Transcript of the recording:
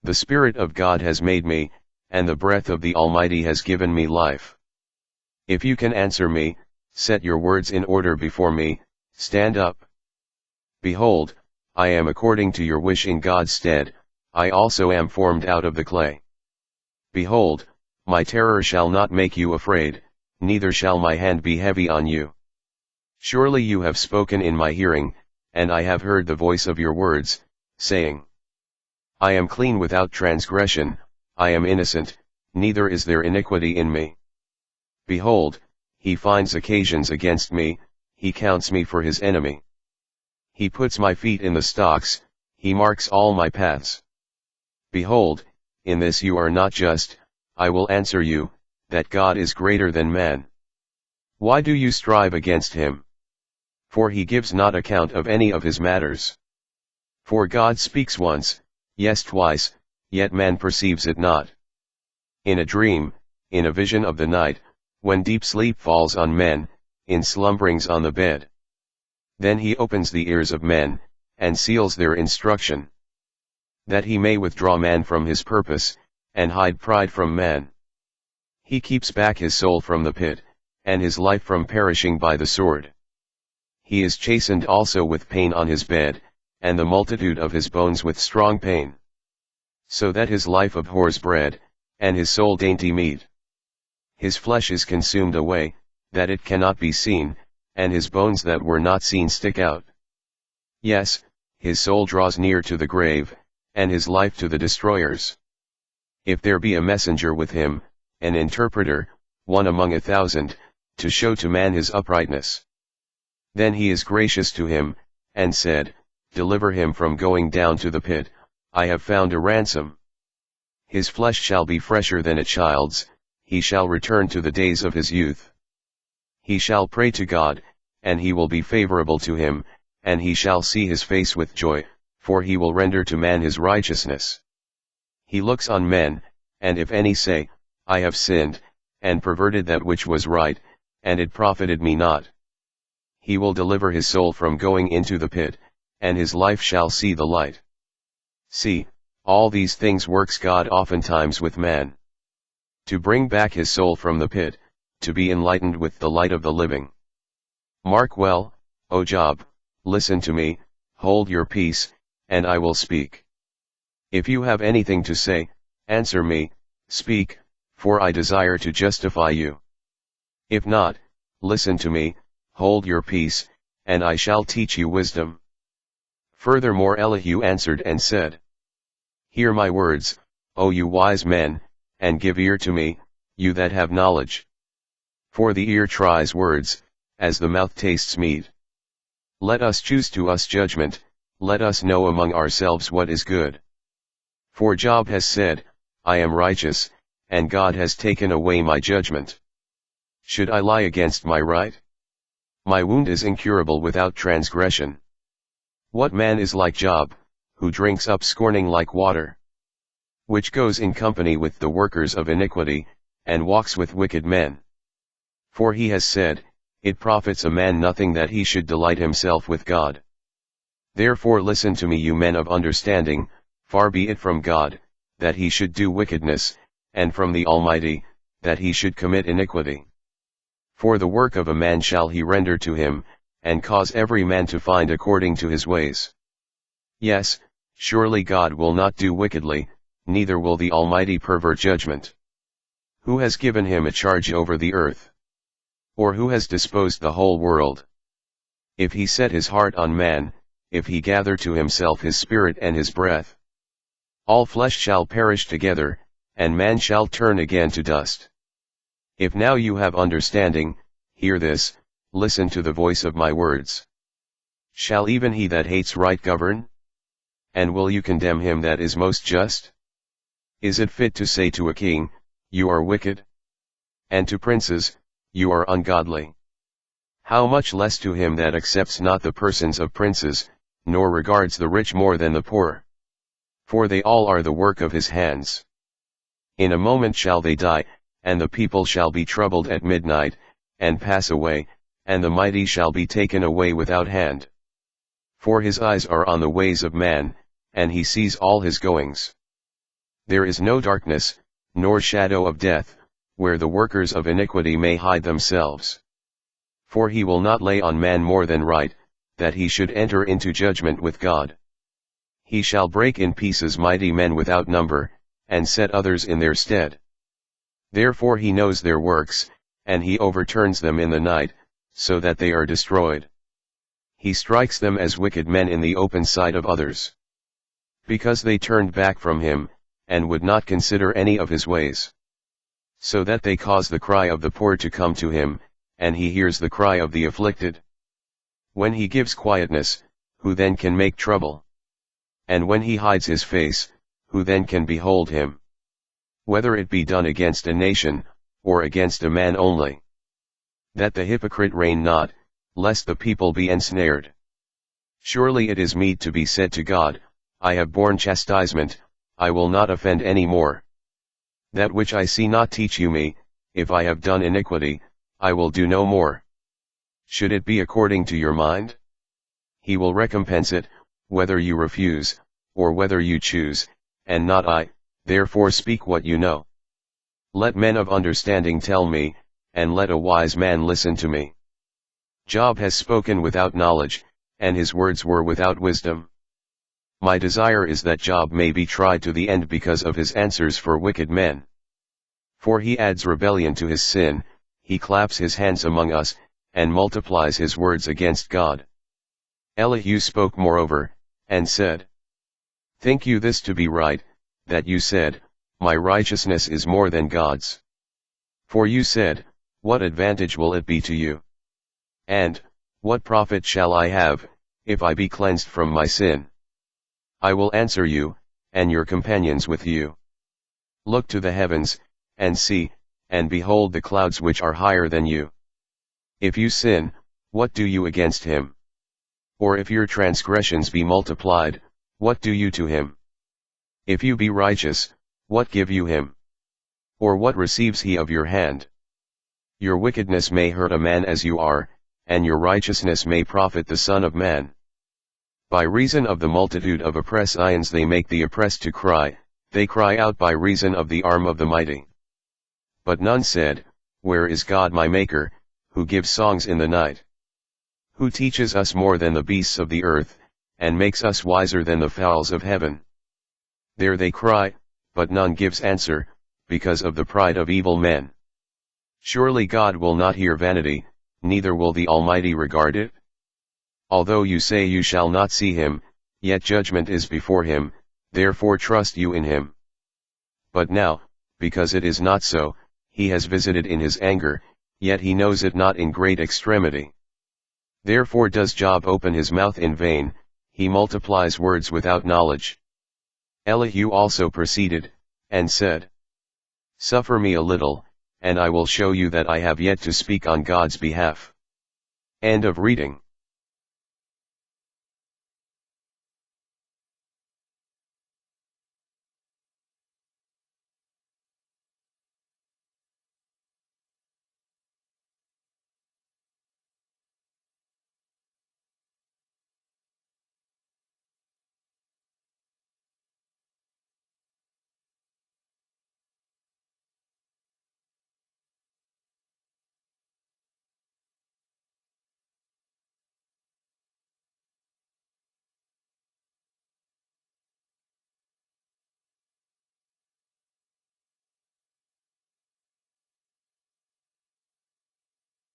The Spirit of God has made me, and the breath of the Almighty has given me life. If you can answer me, set your words in order before me, stand up. Behold, I am according to your wish in God's stead, I also am formed out of the clay. Behold, my terror shall not make you afraid, neither shall my hand be heavy on you. Surely you have spoken in my hearing, and I have heard the voice of your words, saying, I am clean without transgression, I am innocent, neither is there iniquity in me. Behold, he finds occasions against me, he counts me for his enemy. He puts my feet in the stocks, he marks all my paths. Behold, in this you are not just, I will answer you, that God is greater than man. Why do you strive against him? For he gives not account of any of his matters. For God speaks once, yes twice, yet man perceives it not. In a dream, in a vision of the night, when deep sleep falls on men, in slumberings on the bed. Then he opens the ears of men, and seals their instruction. That he may withdraw man from his purpose, and hide pride from man. He keeps back his soul from the pit, and his life from perishing by the sword. He is chastened also with pain on his bed, and the multitude of his bones with strong pain. So that his life abhors bread, and his soul dainty meat. His flesh is consumed away, that it cannot be seen, and his bones that were not seen stick out. Yes, his soul draws near to the grave, and his life to the destroyers. If there be a messenger with him, an interpreter, one among 1,000, to show to man his uprightness. Then he is gracious to him, and said, Deliver him from going down to the pit, I have found a ransom. His flesh shall be fresher than a child's, he shall return to the days of his youth. He shall pray to God, and he will be favorable to him, and he shall see his face with joy, for he will render to man his righteousness. He looks on men, and if any say, I have sinned, and perverted that which was right, and it profited me not. He will deliver his soul from going into the pit, and his life shall see the light. See, all these things works God oftentimes with man. To bring back his soul from the pit, to be enlightened with the light of the living. Mark well, O Job, listen to me, hold your peace, and I will speak. If you have anything to say, answer me, speak, for I desire to justify you. If not, listen to me, hold your peace, and I shall teach you wisdom. Furthermore Elihu answered and said, Hear my words, O you wise men, and give ear to me, you that have knowledge. For the ear tries words, as the mouth tastes meat. Let us choose to us judgment, let us know among ourselves what is good. For Job has said, I am righteous, and God has taken away my judgment. Should I lie against my right? My wound is incurable without transgression. What man is like Job, who drinks up scorning like water? Which goes in company with the workers of iniquity, and walks with wicked men. For he has said, It profits a man nothing that he should delight himself with God. Therefore listen to me you men of understanding, far be it from God, that he should do wickedness, and from the Almighty, that he should commit iniquity. For the work of a man shall he render to him, and cause every man to find according to his ways. Yes, surely God will not do wickedly, neither will the Almighty pervert judgment. Who has given him a charge over the earth? Or who has disposed the whole world? If he set his heart on man, if he gather to himself his spirit and his breath, all flesh shall perish together, and man shall turn again to dust. If now you have understanding, hear this, listen to the voice of my words. Shall even he that hates right govern? And will you condemn him that is most just? Is it fit to say to a king, You are wicked? And to princes, You are ungodly? How much less to him that accepts not the persons of princes, nor regards the rich more than the poor? For they all are the work of his hands. In a moment shall they die, and the people shall be troubled at midnight, and pass away, and the mighty shall be taken away without hand. For his eyes are on the ways of man, and he sees all his goings. There is no darkness, nor shadow of death, where the workers of iniquity may hide themselves. For he will not lay on man more than right, that he should enter into judgment with God. He shall break in pieces mighty men without number, and set others in their stead. Therefore he knows their works, and he overturns them in the night, so that they are destroyed. He strikes them as wicked men in the open sight of others. Because they turned back from him, and would not consider any of his ways. So that they cause the cry of the poor to come to him, and he hears the cry of the afflicted. When he gives quietness, who then can make trouble? And when he hides his face, who then can behold him? Whether it be done against a nation, or against a man only. That the hypocrite reign not, lest the people be ensnared. Surely it is meet to be said to God, I have borne chastisement, I will not offend any more. That which I see not teach you me, if I have done iniquity, I will do no more. Should it be according to your mind? He will recompense it, whether you refuse, or whether you choose, and not I, therefore speak what you know. Let men of understanding tell me, and let a wise man listen to me. Job has spoken without knowledge, and his words were without wisdom. My desire is that Job may be tried to the end because of his answers for wicked men. For he adds rebellion to his sin, he claps his hands among us, and multiplies his words against God. Elihu spoke moreover, and said, Think you this to be right, that you said, My righteousness is more than God's? For you said, What advantage will it be to you? And, what profit shall I have, if I be cleansed from my sin? I will answer you, and your companions with you. Look to the heavens, and see, and behold the clouds which are higher than you. If you sin, what do you against him? Or if your transgressions be multiplied, what do you to him? If you be righteous, what give you him? Or what receives he of your hand? Your wickedness may hurt a man as you are, and your righteousness may profit the Son of Man. By reason of the multitude of oppressians they make the oppressed to cry, they cry out by reason of the arm of the mighty. But none said, Where is God my Maker, who gives songs in the night? Who teaches us more than the beasts of the earth, and makes us wiser than the fowls of heaven? There they cry, but none gives answer, because of the pride of evil men. Surely God will not hear vanity, neither will the Almighty regard it. Although you say you shall not see him, yet judgment is before him, therefore trust you in him. But now, because it is not so, he has visited in his anger, yet he knows it not in great extremity. Therefore does Job open his mouth in vain, he multiplies words without knowledge. Elihu also proceeded, and said, Suffer me a little, and I will show you that I have yet to speak on God's behalf. End of reading.